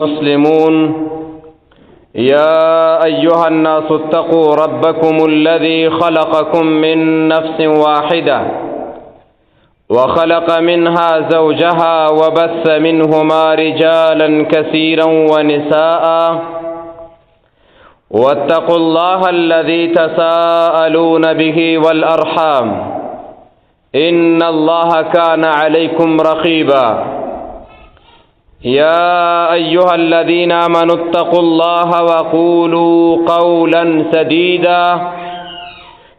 مسلمون يا أيها الناس اتقوا ربكم الذي خلقكم من نفس واحدة وخلق منها زوجها وبث منهما رجالا كثيرا ونساء واتقوا الله الذي تساءلون به والأرحام إن الله كان عليكم رقيبا يا أيها الذين آمنوا اتقوا الله وقولوا قولا سديدا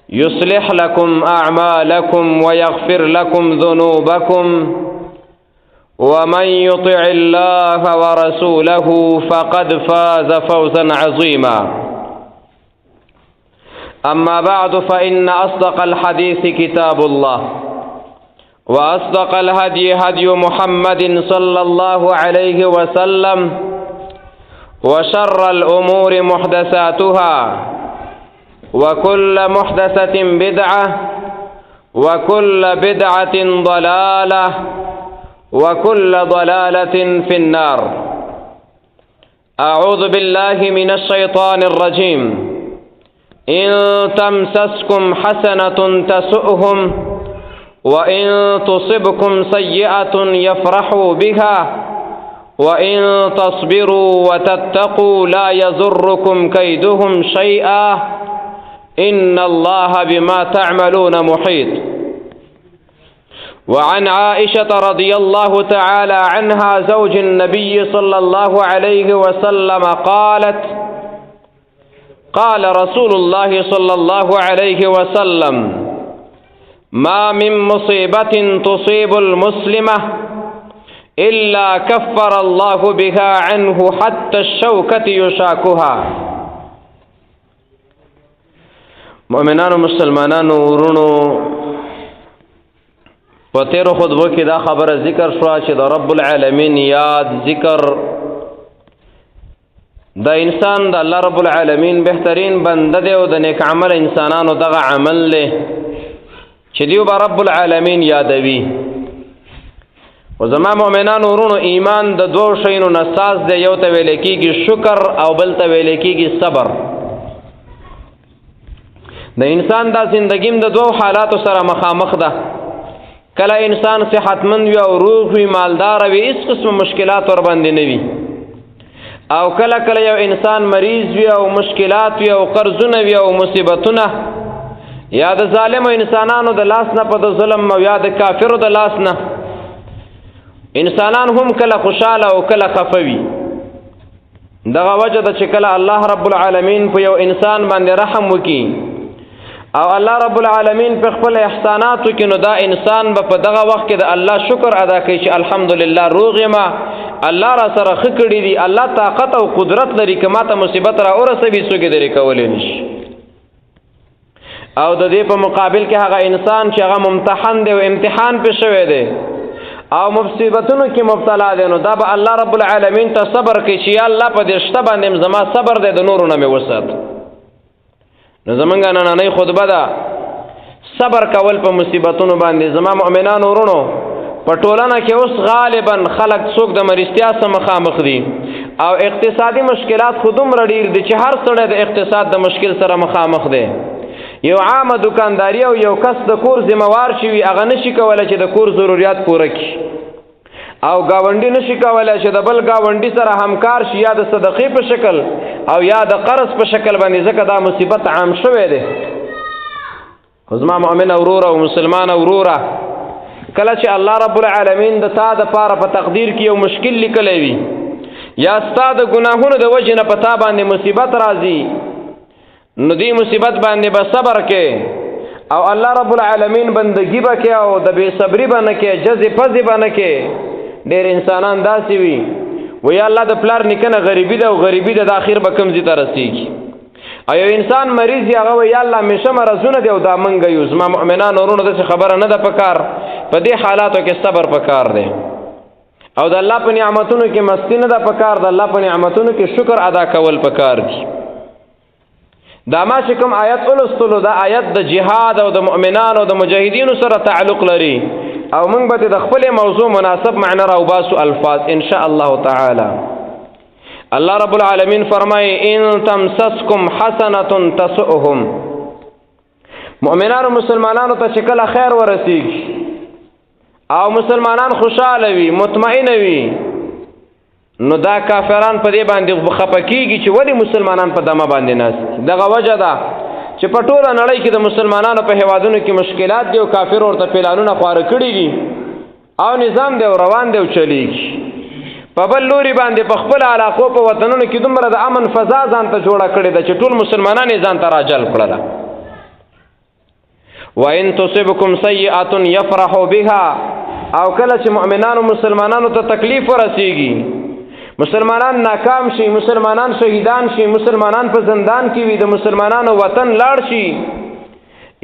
يصلح لكم أعمالكم ويغفر لكم ذنوبكم ومن يطع الله ورسوله فقد فاز فوزا عظيما أما بعد فإن أصدق الحديث كتاب الله وأصدق الهدي هدي محمد صلى الله عليه وسلم وشر الأمور محدثاتها وكل محدثة بدعة وكل بدعة ضلالة وكل ضلالة في النار. أعوذ بالله من الشيطان الرجيم. إن تمسسكم حسنة تسؤهم وإن تصبكم سيئة يفرحوا بها وإن تصبروا وتتقوا لا يضركم كيدهم شيئا إن الله بما تعملون محيط. وعن عائشة رضي الله تعالى عنها زوج النبي صلى الله عليه وسلم قالت: قال رسول الله صلى الله عليه وسلم: ما من مصيبة تصيب المسلمة إلا كفر الله بها عنه حتى الشوكة يشاكها. مؤمنانو مسلمانانو ورونو په تیرو خطبو کې دا خبره ذکر شوه چې د رب العالمین یاد ذکر د انسان د الله رب العالمین بهترین بنده دی او د نیک عمل انسانانو دغه عمل دی چې دیو به رب العالمین یادوي. او زما مؤمنانو ورونو ایمان د دوو شیانو نه ساز دی، یو ته ویل کېږي شکر او بل ته ویل کېږي صبر. د انسان دا زندګیم د دوو حالاتو سره مخامخ ده. کله انسان صحتمند وي او روغ وي، مالدار وي، هیڅ قسم مشکلات ور باندې نه وي، او کله کله یو انسان مریض وي او مشکلات وي او قرضونه وي او مصیبتونه، یا د ظالمو انسانانو د لاس نه په د ظلم او یا د کافرو د لاس نه. انسانان هم کله خوشاله او کله خفه وي. دغه وجه ده چې کله الله رب العالمین په یو انسان باندې رحم وکړي او الله رب العالمین په خپل احساناتو کې، نو دا انسان به په دغه وخت کې د الله شکر ادا کوي چې الحمدلله روغ یم، الله را سره ښه کړي دي، الله طاقت او قدرت لري که ما ته مصیبت را ورسوي څوک یې لرې کولی نشي. او د دې په مقابل کې هغه انسان چې هغه ممتحن دی او امتحان پې شوی دی او مصیبتونو کې مبتلا دی، نو دا به الله رب العالمین ته صبر کوي چې یا الله په دې شته باندې زما صبر دی، د نورو نه مې وسات. نو زمونږ نننۍ خطبه ده صبر کول په مصیبتونو باندې. زما مؤمنانو ورونو په ټولنه کې اوس غالبا خلک څوک د مریضتیا سره مخامخ دي او اقتصادي مشکلات خو دومره ډېر دي چې هر سړی د اقتصاد د مشکل سره مخامخ دی. یو عامه دکانداري او یو کس د کور ذمہوار شي وي، هغه نشي کولی چې د کور ضروریات پوره کړي، او ګاونډي نشي کولی چې د بل ګاونډي سره همکار شي، یا د صدقې په شکل او یا د قرض په شکل باندې، ځکه دا مصیبت عام شوی دی. خو زما مؤمن وروره او مسلمان وروره، کله چې الله رب العالمین د تا دپاره په تقدیر کې یو مشکل لیکلی وي، یا ستا د ګناهونو د وجې نه په تا باندې مصیبت راځي، نو دې مصیبت باندې به صبر کې او الله رب العالمین بندگی به کې او د بې صبري به نه کې، جزې پزې به نه کې. ډېر انسانان داسې وي وی الله د پلار نیکنه غریبي ده او غریبي ده، د اخر به کوم ځای ته رسېږي. او یو انسان مریض وي، هغه وی الله همیشه مرضونه دي او دا منګه یو. زما مؤمنان ورونو داسې خبره نه ده پکار. په دې حالاتو کې صبر پکار دی او د الله په نعمتونو کې مستی نه ده پکار، د الله په نعمتونو کې شکر ادا کول پکار دي. دا ما چې کوم آیت ولستلو دا آیت د جهاد او د مؤمنانو او د مجاهدینو سره تعلق لري او موږ به د خپل موضوع مناسب معنی راوباسو الفاظ ان شاء الله تعالی. الله رب العالمین فرمای ان تمسسکم حسنة تسؤهم. مؤمنانو مسلمانانو ته چې کله خیر ورسیږي او مسلمانان خوشاله وي مطمئن وي نو دا کافران په دې باندې خفه کیږي چې ولې مسلمانان په دمه باندې ناست. دغه وجه ده چې په ټوله نړۍ کې د مسلمانانو په هیوادونو کې مشکلات دي او کافر ورته پلانونه خواره کړي دي او نظام دی روان دی او چلیږي. په بل لوري باندې په خپل علاقو په وطنونو کې دومره د امن فضا ځان ته جوړه کړې ده چې ټول مسلمانان یې ځان ته راجلب کړله. وَإِن تُصِبْكُمْ سَيِّئَةٌ يَفْرَحُوا بِهَا. او کله چې مؤمنانو مسلمانانو ته تکلیف ورسیږي، مسلمانان ناکام شي، مسلمانان شهیدان شي، مسلمانان په زندان کې وي، د مسلمانانو وطن لاړ شي،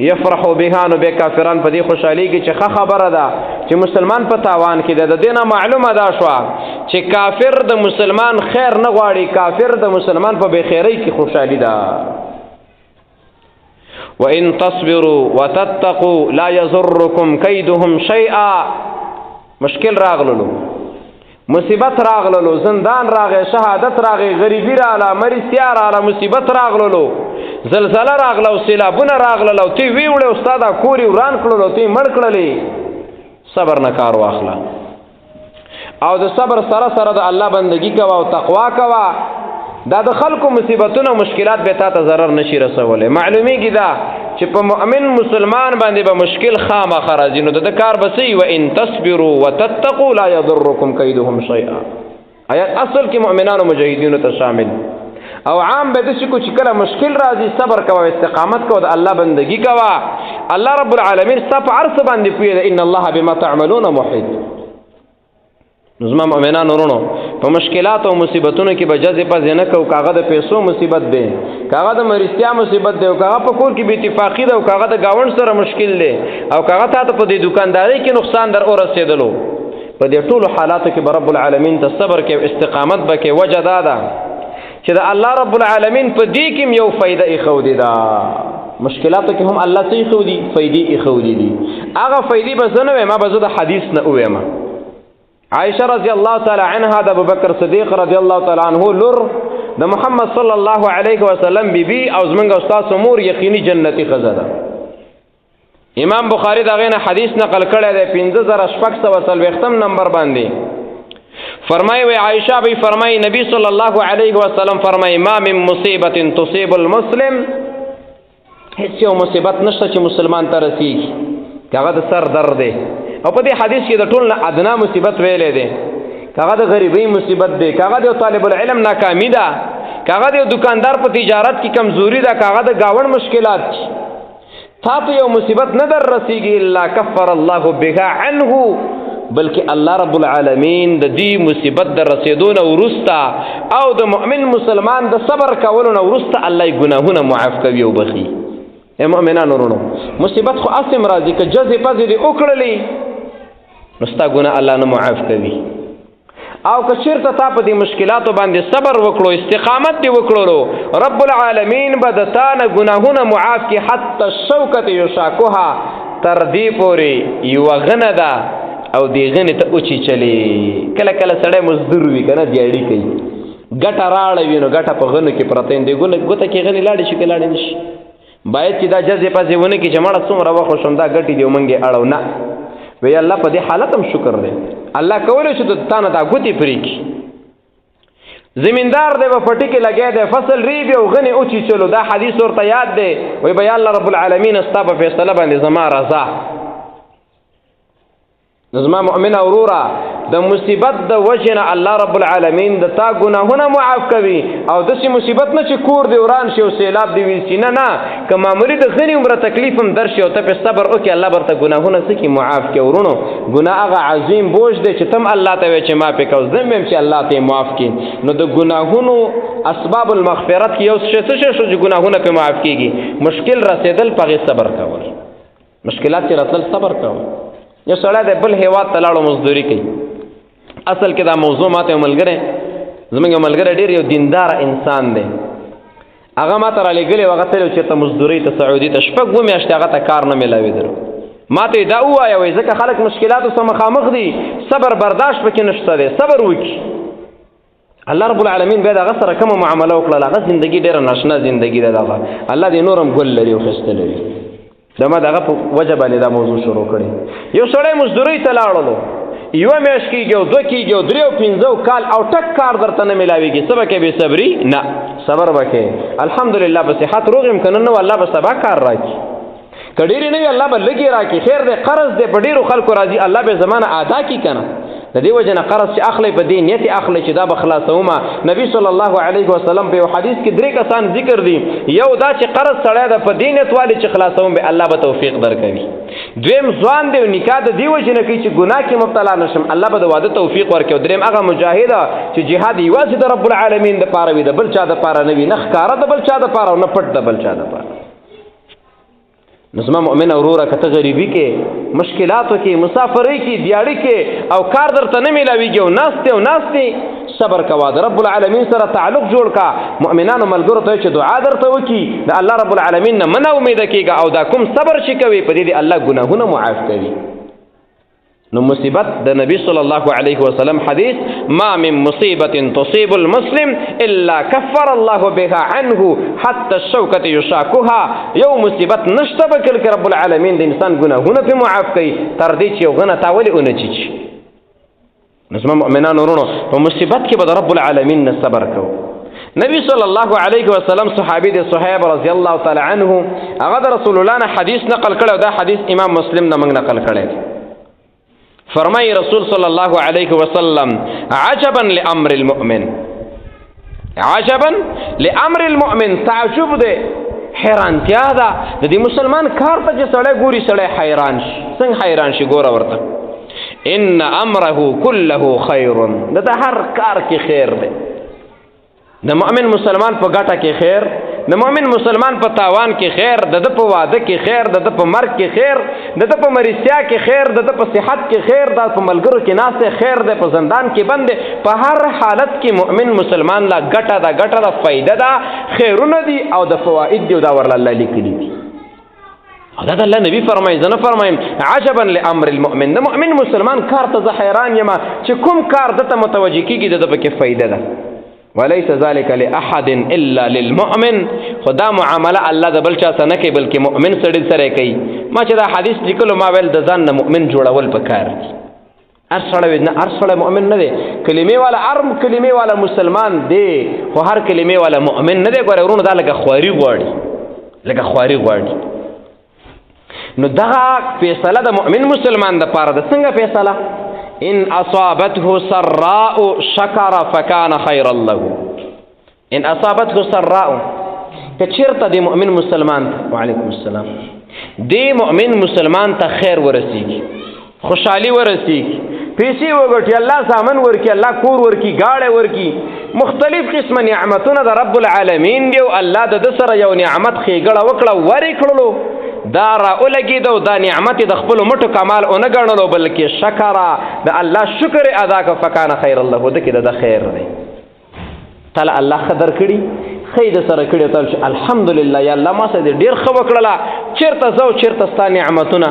یفرحوا بها، نو به کافران په دې خوشحاليږي چې ښه خبره ده چې مسلمان په تاوان کې ده. د دې نه معلومه ده شوه چې کافر د مسلمان خیر نه غواړي، کافر د مسلمان په بېخیرۍ کې خوشحالي ده. وَإِن تَصْبِرُوا وَتَتَّقُوا لَا يَضُرُّكُمْ كَيْدُهُمْ شَيْئًا. مشکل راغللو، مصیبت راغللو، زندان راغی، شهادت راغی، غریبی راغله، مرستیا راغله، مصیبت راغللو، زلزله راغله او سیلابونه راغلل او تی ویوړې استاد کوري وران کړل او تی مړ کړلې. صبر نه کار واخله او د صبر سره سره د الله بندگی کوه او تقوا کوه. دا د خلکو مصیبتونه او مشکلات به تا ته ضرر نشي رسولی. معلومیږي دا چې په مؤمن مسلمان باندې به مشکل خامخا راځي نو د کار به صحیح. وان تصبروا وتتقوا لا يضركم كيدهم شيئا. آیات اصل کې مؤمنانو مجاهدینو ته شامل او عام به داسې کو چې کله مشکل راځي صبر کوه، استقامت کوه، د الله بندگی کوه. الله رب العالمین ستا په هر څه باندې پوهې ده. ان الله بما تعملون محیط. نو زما مؤمنان ورونو په مشکلات او مصیبتونو کې به جزې پزې نه کوو. کاغه د پیسو مصیبت دی، کاغه د مرستیا مصیبت دی، او کاغه په کور کې بې اتفاقي ده، او کاغه د ګاونډ سره مشکل دی، او کاغه تا ته په دې دوکاندارۍ کې نقصان در ورسېدلو. په دې ټولو حالاتو کې به رب العالمین ته صبر کې استقامت به کې. وجه دا ده چې د الله رب العالمین په دې کې یو فایده ایښودې ده. مشکلاتو کې هم الله څه ایښودي؟ فایدې ایښودي دي. هغه فایدې به زه نه وایم، به زه د حدیث نه ووایم. عائشہ رضی اللہ تعالی عنها د ابوبکر صدیق رضی اللہ تعالی عنہ لور د محمد صلی الله علیه وسلم بیبي او زمونږ استاد مور یقیني جنتی خزه ده. امام بخاری دا غینه حدیث نقل کړی دی 5640 نمبر باندې. فرمایي وی عائشہ به فرمایي نبی صلی الله علیه وسلم فرمایي ما من مصیبت تصيب المسلم. هیڅ یو مصیبت نشته چې مسلمان ته رسیږي کاغه د سر درد دی. او په دې حدیث کې د ټول نه ادنا مصیبت ویلې ده. کاغه د غریبۍ مصیبت ده، کاغه د طالب العلم ناکامی ده، کاغه د دکاندار په تجارت کې کمزوری ده، کاغه د گاوند مشکلات. تا ته یو مصیبت نه در رسیږي الا کفر الله بها عنه، بلکې الله رب العالمین د دې مصیبت در رسیدونه ورستا او د مؤمن مسلمان د صبر کولو نه ورستا الله ګناهونه معاف کوي او بخي. اے مؤمنان ورونو مصیبت خو اسم راځي که جزې پزې دې وکړلې نو ستا ګناه الله نه معاف کوي. او که چېرته تا په دې مشکلاتو باندې صبر وکړو، استقامت دې وکړلو، رب العالمین به د تا نه ګناهونه معاف کړي. حتی الشوکة یشاکها، تر دې پورې یوه غنه ده او دې غنې ته وچیچلې. کله کله سړی مزدور وي که نه دیاړي کوي، ګټه راړه وي نو ګټه په غنو کې پرته وي، ګوته کې غنې لاړې شي که لاړې نه شي. باید چې دا جزې پزې ونه کړي چې مړه څومره وخت شم دا ګټې دې ومنګې اړو نه. وی الله په دې حالت هم شکر دی. الله کولی شي د تا نه دا ګوتې پرې کړي. زمیندار دی به پټي کې لګیا دی، فصل ریبي او غنې وچیچلو، دا حدیث ورته یاد دی. وی به یا الله رب العالمین ستا په فیصله باندې زما رضا. زما مؤمنه وروره د مصیبت د وجې نه الله رب العالمین د تا ګناهونه معاف کوي. او داسې مصیبت نه چې کور دې وران شي او سیلاب دې ویسي، نه نه، که معمولي د غني عمره تکلیف هم درشي او ته پې صبر وکړې الله به ورته ګناهونه څه کړي؟ معاف کړي. ورونو ګناه هغه عظیم بوج دی چې تم الله ته وایې چې معاف یې کوه، زه هم چې الله ته یې معاف کړي. نو د ګناهونو اسباب المغفرت کې یو څه شو چې ګناهونه پې معاف کېږي؟ مشکل رسېدل په هغې صبر کول، مشکلات چې رسل صبر کول. یو سړی دی بل هېواد ته لاړو مزدوري کوي. اصل کې دا موضوع ماته یو ملګری، زموږ یو ملګری ډېر یو دینداره انسان دی، هغه ما ته رالیږلی و، هغه تللی و چېرته مزدورۍ ته سعودي ته، شپږ اووه میاشتې هغه ته کار نه میلاوېدلو. ما ته یې دا ووایه وایي ځکه خلک مشکلاتو سره مخامخ دي، صبر برداشت پکې نشته دی، صبر وکړي. الله رب العالمین بیا دغه سره کومه معامله وکړه، هغه زندګي ډېره ناشنا زندګي ده. دغه الله دې نورم ګل لري او ښایسته لري. دا ما دغه په وجه باندې دا موضوع شروع کړې. یو سړی مزدورۍ ته لاړلو، یوه میاشت کېږي او دوه کېږي او درې او پنځه کال او ټک کار درته نه میلاوېږي، څه به کوې؟ بې صبري؟ نه، صبر به کوې. الحمدلله په صحت روغ یم که نه، الله به سبا کار راکړي. که ډېرې نه وي الله به لږې راکړي. خیر دی، قرض دی په ډېرو خلکو راځي، الله به زمانه ادا کړي که نه. د دې وجه نه قرض چې اخلی په دې نیت اخلی چې دا به خلاصومه. نبي صلی الله علیه وسلم په یو حدیث کې 3 کسان ذکر دي. یو دا چې قرض سړی ده په دې نیت والی چې خلاصوم به الله به توفیق درکوي. دویم ځوان دی نکاح د دې وجه نه کوي چې ګناه کې مبتلا نشم، الله به د واده توفیق ورکوي. دریم هغه مجاهد چې جهاد یوازې د رب العالمین دپاره وي، د بل چا دپاره نه وي، نه ښکاره د بل چا دپاره او نه پټ د بل چا دپاره. نو زما مؤمن وروره که ته غریبي کې، مشکلاتو کې، مسافرۍ کې، دیاړي کې او کار درته نه میلاویږي او ناستې صبر کوه، د رب العالمین سره تعلق جوړ کا. مؤمنانو ملګرو ته چې دعا درته وکړي، د الله رب العالمین نه مه امیده کېږه او دا کوم صبر چې کوي په دې الله ګناهونه معاف کوي. نو مصیبت د نبی صلی الله علیه وسلم حدیث، ما من مصیبت تصیب المسلم الا کفر الله بها عنه حتى الشوکة یشاکها. یو مصیبت نشته بکل که رب العالمین د انسان ګناهونه پې معاف کوي تر دې چې یو غنه تا ولې ونه چیچي. نو زما مؤمنانو ورونو په مصیبت کې به د رب العالمین نه صبر کوو. نبی صلی الله علیه وسلم صحابي دی صهیب رضی الله تعالی عنه، هغه د رسول الله نه حدیث نقل کړی او دا حدیث امام مسلم نه موږ نقل کړی. فرمای رسول صلی الله علیه وسلم، عجبا لامر المؤمن، عجبا لامر المؤمن، تعجب دی، حیرانتیا ده د دې مسلمان کار ته چې سړی ګوري سړی حیران شي. څنګه حیران شي؟ ګوره ورته، ان امره كله خیر، د هر کار کې خیر دی. د مؤمن مسلمان په ګټه کې خیر، د مؤمن مسلمان په تاوان کې خیر، د په واده کې خیر، د په مرګ کې خیر، د په مریضتیا کې خیر، د په صحت کې خیر، د په ملګرو کې ناسته خیر دی، په زندان کې بند دی. په هر حالت کې مؤمن مسلمان لا ګټه ده، فایده ده، خیرونه دي او د فواید دي او دا ورله الله لیکلي دي. دا د الله نبی فرمایي، زه نه فرمایم. عجبا لامر المؤمن، د مؤمن مسلمان کار ته زه حیران یم چې کوم کار دته متوجه کېږي د پکې فایده ده. وليس ذلك لأحد إلا للمؤمن. خدا معامله الله د بل چا سره نه کوي بلکې مؤمن سړي سره کوي. ما چې دا حدیث لیکلو ما ویل د ځان نه مؤمن جوړول پکار دي. هر سړی مؤمن نه دی، کلمې والا هر کلمې والا مسلمان دی، خو هر کلمې والا مؤمن نه دی. ګوره ورونو دا لکه خواري غواړي. نو دغه فیصله د مؤمن مسلمان د پاره ده. څنګه فیصله؟ ان اصابته سراء شکر فکان خیرا له. ان اصابته سراء، که چیرته د مؤمن مسلمان ته، وعلیکم السلام، د مؤمن مسلمان ته خیر ورسیږي، خوشحالي ورسیږي، پیسې وګټي، الله سامان ورکی، الله کور ورکی، گاړه ورکی، مختلف قسم نعمتونه د رب العالمین دی او الله د سره یو نعمت ښېګړه وکړه ورې کړلو، دا را اولګېده او دا نعمت د خپلو مټو کمال ونه ګڼلو بلکې شکره د الله شکر ادا که فکان خیر الله، ده کې د خیر دی. تله الله ښه درکړي، ښه یې د سره کړي، ته چې الحمدلله یا الله ما سره دې ډېر ښه وکړله، چېرته زه او چېرته ستا نعمتونه،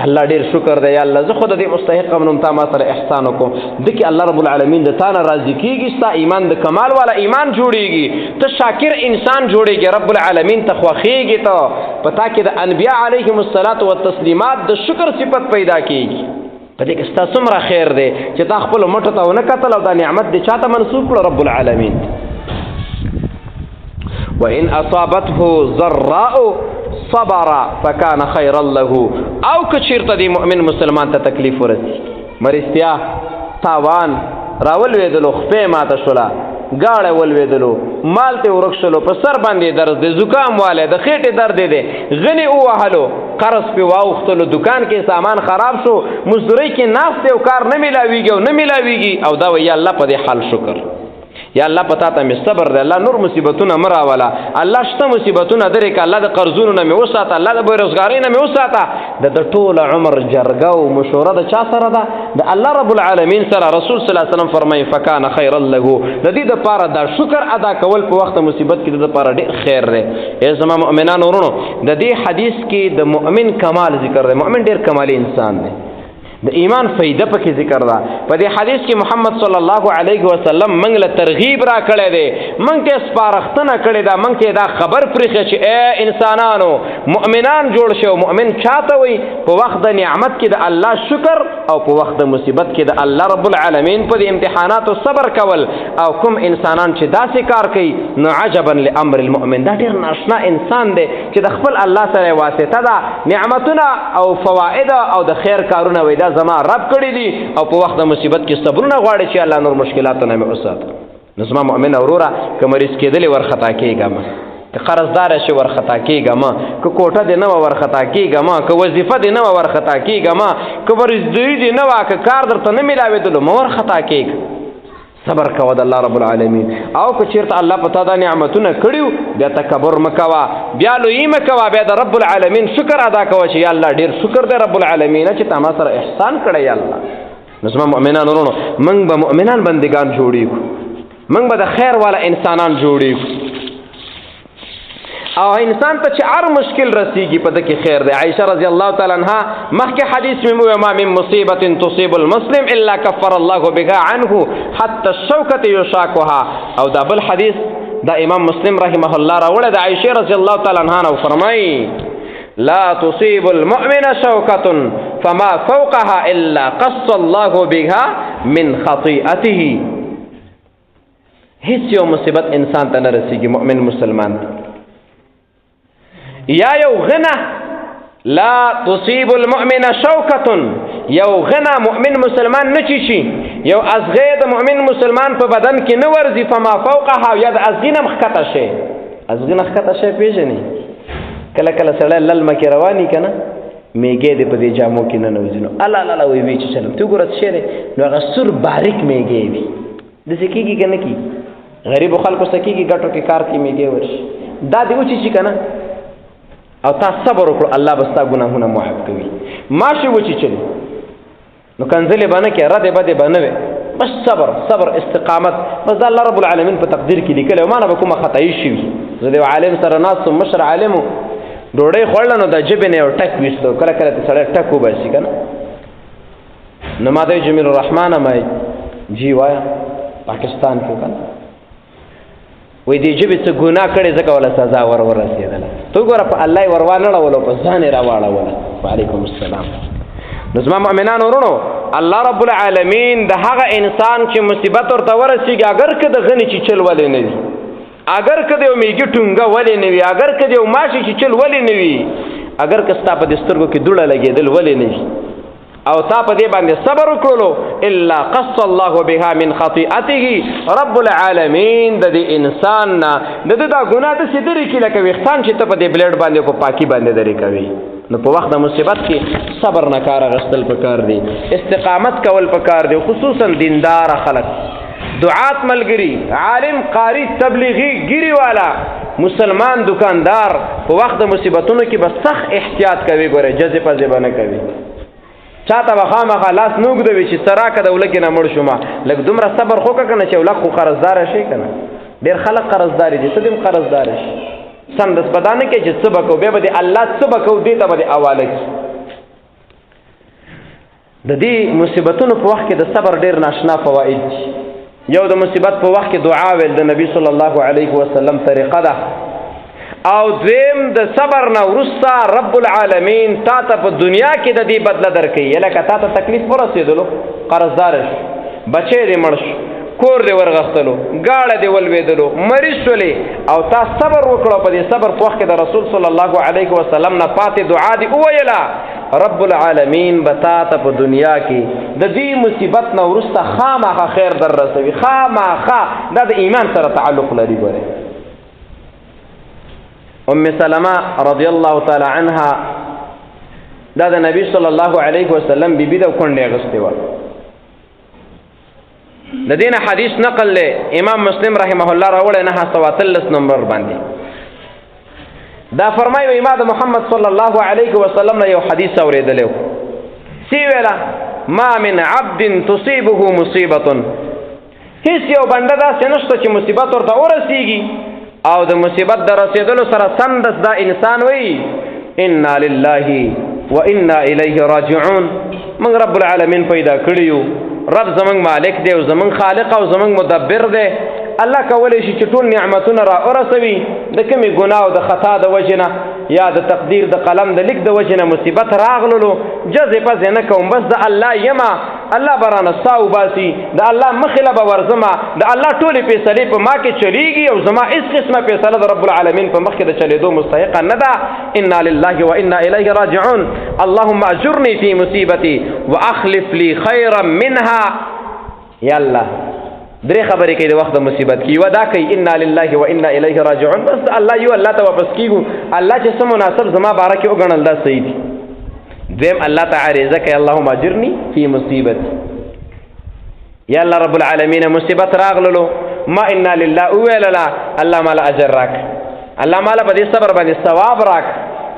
الله ډېر شکر دی یا الله، زه خو د دې مستحق ام نوم تا ما سره احسان وکړو. دکې الله رب العالمین د تا نه راضي کېږي، ستا ایمان د کمال والا ایمان جوړېږي، ته شاکر انسان جوړېږي، رب العالمین ته خوښېږي، ته په تا کې د انبیا علیهم الصلاة والتسلیمات د شکر صفت پیدا کېږي. په دې کې ستا څومره خیر دی چې تا خپلو مټو ته ونه کتل او دا نعمت دې چا ته منسوب کړو؟ رب العالمین. وإن أصابته ضراء صبر فکان خیرا له. او که چیرته دی مؤمن مسلمان ته تکلیف ورسي، مریضتیا، تاوان، راولوېدلو، خپې ماته شوله، گاړه ولوېدلو، مال ته ورک شلو، په سر باندې درد دی، زکام والی، د خېټې درد دی، غني ووهلو، قرض پې واوښتلو، دکان کې سامان خراب شو، مزدورۍ کې ناست دی او کار نه میلاویږي او دا وایي یا الله په دې حال شکر، یا الله پتا ته مې صبر دی، الله نور مصیبتونه مه راوله، الله شته مصیبتونه درې که، الله د قرضونو نه مې وساته، الله د بېروزګارۍ نه مې وساته. د ټوله عمر جرګه او مشوره د چا سره ده؟ د الله رب العالمین سره. رسول صلی الله علیه وسلم فرمایي فکان خیرا له. د دې دپاره دا شکر ادا کول په وخت مصیبت کې د دپاره ډېر خیر دی. ای زما مؤمنانو ورونو، د دې حدیث کې د مؤمن کمال ذکر دی. مؤمن ډېر کمالي انسان دی. د ایمان فائدہ پکې ذکر ده. په دې حدیث کې محمد صلی الله علیه وسلم موږ له ترغیب را کړی دی، موږ ته سپارښتنه کړې ده، موږ ته دا خبر پرېښه چې ای انسانانو مؤمنان جوړ شو. مؤمن چاته وي؟ په وخت د نعمت کې د الله شکر او په وخت د مصیبت کې د الله رب العالمین په دې امتحاناتو صبر کول. او کوم انسانان چې داسې کار کوي نو عجبا لامر المؤمن، دا ډېر ناشنا انسان دی چې د خپل الله سره واسطه ده، نعمتونه او فواید او د خیر کارونه وي دا زما رب کړی دي، او په وخت د مصیبت کې صبرونه غواړي چې الله نور مشکلاتونه مې وساتي. نو زما مؤمن وروره که مریض کېدلې ورخطا کېږه مه، که قرضداره شي ورخطا کېږه مه، که کوټه دې نه وه ورخطا کېږه مه، که وظیفه دې نه وه ورخطا کېږه مه، که مریضداري دې نه وه، که کار درته نه میلاوېدلو مه ورخطا کېږه. صبر کوه د الله رب العالمین. او که چېرته الله په تا دا نعمتونه کړي بیا تکبر مه کوه، بیا لویي مه کوه، بیا د رب العالمین شکر ادا کوه چې یا الله ډېر شکر دی رب العالمین چې تا ما سره احسان کړی یا الله. نو زما مؤمنان ورونو موږ به مؤمنان بندگان جوړېږو، موږ به د خیر والا انسانان جوړېږو. او انسان ته چې هر مشکل رسیږي په ده کې خیر دی. عائشه رضی الله تعالی عنها مخکې حدیث مې وویل ما من مصیبت تصیب المسلم الا کفر الله بها عنه حتى الشوکة یشاکها. او دا بل حدیث دا امام مسلم رحمه الله راوړی د عائشه رضی الله تعالی عنها نو فرمایي لا تصيب المؤمن شوكة فما فوقها الا قص الله بها من خطيئته. هیڅ یو مصیبت انسان ته نه رسیږي مؤمن مسلمان ته. یا یو غنه لا تصيب المؤمن شوكة، یو غنه مؤمن مسلمان نه چیشي، یو ازغه د مؤمن مسلمان په بدن کې نه ورځي فما فوقها، یا د ازغینه مخکته شي. ازغینه مخکته شي پیژنې؟ کله کله سړی للمه کې رواني که نه میږی دې په دې جامو کې نه نوځي نو الله الله وی وی چې چلم ته ګوره څه دی نو هغه سور باریک میږی وي. داسې کېږي که نه کېږي؟ غریبو خلکو څه کېږي ګټو کې کار کې میږی ورشي دا دې وچیچي که نه او تا صبر وکړو الله به ستا ګناهونه معاف کوي. ماشي وچیچلي نو کنځلې به نه کې ردې بدې به نه وې، بس صبر صبر استقامت، بس دا الله رب العالمین په تقدیر کې لیکلی او ما نه به کومه خطایي شوي. زه د یو عالم سره ناست وم، مشر عالم و، ډوډۍ خوړله نو د ژبې نه یو ټک ویستو، کله کله ته سړی ټک وباسي که نه. نو ما ته وایي جمیل الرحمن ما جی وایه پاکستان کې که نه وایي دې ژبې څه ګناه کړې ځکه وله سزا ورسېدله. ته وګوره په الله یې وروانړولو په ځان یې راواړوله. وعلیکم السلام. نو زما مؤمنان ورونو الله رب العالمین د هغه انسان چې مصیبت ورته ورسېږي اگر که د غني چیچل ولې نه وي، اگر که د یو میږي ټونګه ولې نه وي، اگر که د یو ماشي چیچل ولې نه وي، اگر که ستا په دې سترګو کې دوړه لګېدل ولې نه وي، او تا په دې باندې صبر وکړلو الا قص الله بها من خطيئته. رب العالمین د دې انسان نه د ده دا ګناه داسې لرې کړي لکه ویښتان چې ته په دې بلیډ باندې په پاکي باندې لرې کوي. نو په وخت د مصیبت کې صبر نه کار اخیستل پکار دی، استقامت کول پکار دی، خصوصا دیندار خلک، دعات ملګري، عالم قاری تبلیغي ګیری والا مسلمان دکاندار په وخت د مصیبتونو کې به سخت احتیاط کوي. ګوره جزې پزې به نه کوي، چاته به خامخا لاس نه اوږدوي چې څه راکړه د ولکې نه مړ شومه، لږ دومره صبر خو وکړه که نه چې ولک خو قرضداره شي که نه. ډېر خلک قرضداري دي، ته دې هم قرضداره شي. سمدس په دا نه کوي چې څه به کوو، بیا به دې الله څه به کوو دې ته به دې حواله کړي. د دې مصیبتونو په وخت کې د صبر ډېر ناشنا فواید دي. یو د مصیبت په وخت کې دعا ویل د نبی صلی الله علیه وسلم طریقه ده، او دویم د صبر نه وروسته رب العالمین تا ته په دنیا کې د دې بدله درکوي. لکه تا ته تکلیف ورسېدلو، قرضداره شو، بچی دې مړ شو، کور دې ورغښتلو، گاړه دې ولوېدلو، مریض شولې، او تا صبر وکړو. په دې صبر په وخت کې د رسول صلی الله علیه وسلم نه پاتې دعا دې وویله، رب العالمین به تا ته په دنیا کې د دې مصیبت نه وروسته خامخا خیر در رسوي. خامخا دا د ایمان سره تعلق لري. ګورئ ام سلمہ رضی الله تعالی عنها دا د نبی صلی الله علیه وسلم بیبی د کونډې اغوستې وه. د دې نه حدیث نقل له امام مسلم رحمه الله راوړی 913 نمبر باندې. دا فرمایي ما د محمد صلی الله علیه وسلم نه یو حدیث اورېدلی و، سی ویله ما من عبد تصیبه مصیبة، هیڅ یو بنده داسې نشته چې مصیبت ورته ورسیږي او د مصیبت د رسېدلو سره سمدس دا انسان وایي انا لله وانا الیه راجعون. موږ رب العالمین پیدا کړیو، رب زمونږ مالک دی او زمونږ خالق او زمونږ مدبر دی. الله کولی شي چې ټول نعمتونه را ورسوي، د کومې ګناه او د خطا د وجې نه یا د تقدیر د قلم د لیک د وجې نه مصیبت راغللو جزې پزې نه کوم، بس د الله یما، الله به رانه سا وباسي، د الله مخې له به ورځمه، د الله ټولې فیصلې په ما کې چلیږي او زما هېڅ قسمه فیصله د رب العالمین په مخ کې د چلېدو مستحقه نه ده. انا لله وانا الیه راجعون. اللهم اجرني فی مصیبتي واخلف لي خیرا منها. یا الله درې خبرې کوي د وخت د مصیبت کې، یوه دا کوي انا لله وانا الیه راجعون، بس الله یو الله ته واپس کیږو، الله چې څه مناسب زما باره کې وګڼل دا صحیح دي. دویم الله ته عریضه کوي اللهم اجرني فی مصیبتي. یا الله رب العالمین مصیبت راغللو ما انا لله وویلله، الله ماله اجر راک، الله ماله په دې صبر باندې ثواب راک.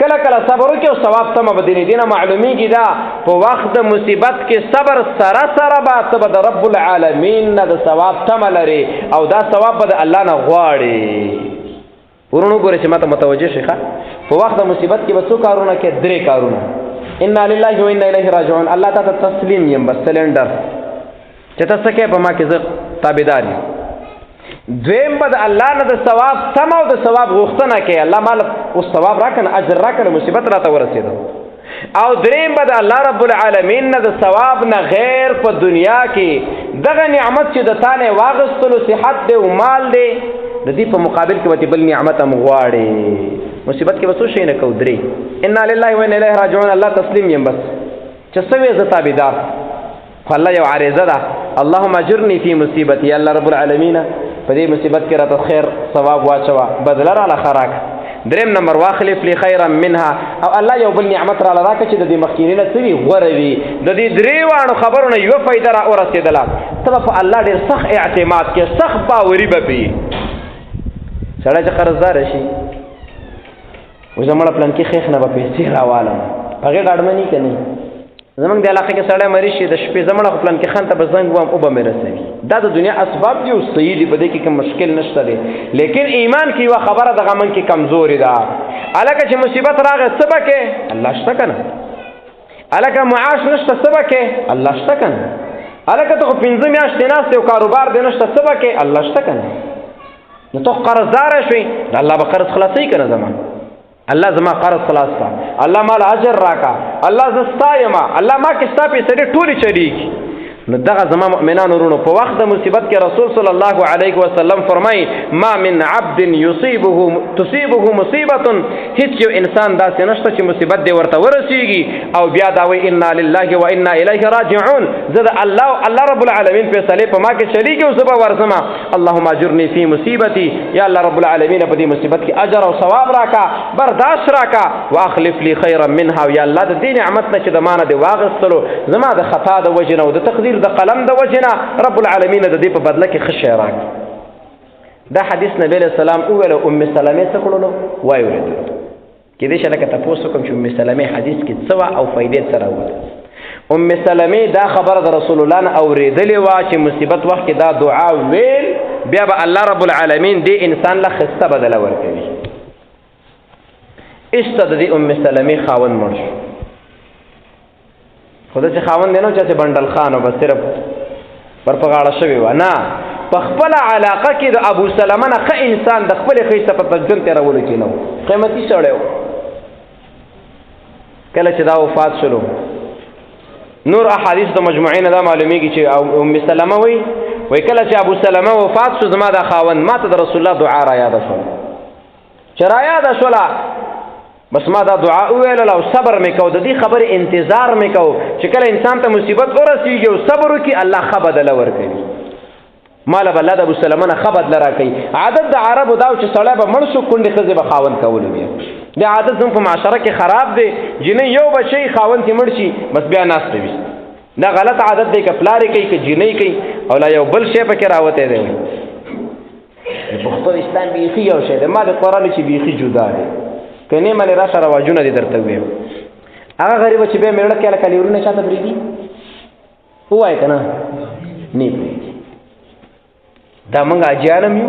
کله کله صبر وکړي او ثواب تمه به دیني دینه معلومیږي دا په وخت د مصیبت کې صبر سره سره به ته به د رب العالمین نه د ثواب تمه لري او دا ثواب به د الله نه غواړي. ورونو ګورئ چې ماته متوجه شي ښه، په وخت د مصیبت کې به څو کارونه کې؟ درې کارونه. انا لله وانا الیه راجعون، الله ته تسلیم یم، بس سلنډر چې ته څه کوې په ما کې زه تابعدار یم. دویم به د الله نه د ثواب تمه او د ثواب غوښتنه کوي، الله مال اوس ثواب راکنه، اجر راکنه، مصیبت راته ورسېده. او دریم به د الله رب العالمین نه د ثواب نه غیر په دنیا کې دغه نعمت چې د تا نه واغستلو صحت دی او مال دی د دې په مقابل کې به بل نعمت هم غواړي. مصیبت کې به څه شی نه کوو؟ درې. انا لله وانا الیه راجعون، الله تسلیم یم، بس چې څه وې زه تابعدار. خو الله یو عریضه ده، اللهم اجرني فی مصیبتي، یا الله رب العالمین په دې مصیبت کې راته خیر ثواب واچوه، بدله راله ښه راکړه. دریم نمبر واخلف لي خیرا منها، او الله یو بل نعمت راله راکړه چې د دې مخکیني نه څه وي غوره وي. د دې درې واړو خبرو نه یوه فایده را ورسېدله، ته به په الله ډېر سخت اعتماد کې، سخت باوري به پې. سړی چې قرضداره شي و زه مړه پلان کې خیخ نه به پیسې راوالم، هغې ډاډمني که نه؟ زمونږ د علاقه کې سړی مریض شي د شپې زه مړه خو پلان کې خان ته به زنګ وم او به مې رسوي. دا د دنیا اسباب دي او صحیح دي، په دې کې کوم مشکل نشته دی، لیکن ایمان کې یوه خبره دغه من کې کمزوري ده. هلکه چې مصیبت راغی څه به کې؟ الله شته که نه؟ هلکه معاش نشته څه به کې؟ الله شته که نه؟ هلکه ته خو 5 میاشتې ناست او کاروبار دی نشته څه به کې؟ الله شته که نه؟ نو ته قرضداره شوې، د الله به قرض خلاصوي که نه زما؟ الله زما قرض خلاص کا، الله مال اجر راکا، الله زستا یما، الله ما کې ستا پیسې ټولې چلیږي. نو دغه زما مؤمنان ورونو په وخت د مصیبت کې رسول صلی الله علیه وسلم فرمایي ما من عبد تصيبه مصیبه، هیڅ یو انسان داسې نشته چې مصیبت دی ورته ورسیږي او بیا دا وایي انا لله وانا الیه راجعون، زه د الله رب العالمین فیصلې په ما کې چلیږي او زه به ورځمه. اللهم اجرني فی مصیبتي، یا الله رب العالمین په دې مصیبت کې اجر او ثواب راکا، برداشت راکا، واخلف لي خیرا منها، یا الله د دې نعمت نه چې د ما نه دی واغستلو زما د خطا د وجې نه او د تقدیر د قلم د وجنه رب العالمین د دې په بدله کې ښه شی راکړي. دا حدیث نبی علیہ السلام وویل، ام سلمې څه کړلو؟ وایي اورېدلو. کېدای شي لکه تپوس وکړم چې ام سلمې حدیث کې څه وه او فایدې څه راووتې. ام سلمې دا خبره د رسول الله نه اورېدلې وه چې مصیبت وخت کې دا دعا ویل بیا به الله رب العالمین دې انسان له ښایسته بدله ورکوي. ایسته د دې ام سلمې خاوند مړ شو، خو داسې خاوند دی نه چې بنډل خان او بس صرف ورپه غاړه شوې وه، نه، په خپله علاقه کې د ابو سلمه نه ښه انسان د خپلې ښایسته په ژوند تېرولو کې نه و، قیمتي سړی و. کله چې دا وفات شلو نور احادیث د مجموعې نه دا معلومیږي چې ام سلمه وایي کله چې ابو سلمه وفات شو زما دا خاوند ما ته د رسول الله دعا را یاده شوله، چې را یاده شوله بس ما دا دعا وویلله او صبر مې کو، د دې خبرې انتظار مې کو چې کله انسان ته مصیبت ورسېږي او صبر وکړي الله ښه بدله ورکوي. ما له به الله د ابو سلمه نه ښه بدله راکوي. عادت د عربو دا و چې سړی به مړ شو کونډې ښځې به خاوند کولو. بیا دا عادت زموږ په معاشره کې خراب دی، جینۍ یو بچی خاوند چې مړ شي بس بیا ناسته وي. دا غلط عادت دی، که پلار یې کوي که جینۍ کوي او لا یو بل شی پکې راوتی دی. پښتو اسلام بیخي یو شی دی، ما د قرآن چې بیخي جدا دی، که نه مالې راشه رواجونه دې درته وویم. هغه غریبه چې بیا مېړه کې لکه لیورونه چاته پرېږدي ووایه که نه نه پرېږدي. دا موږ حاجیان هم یو،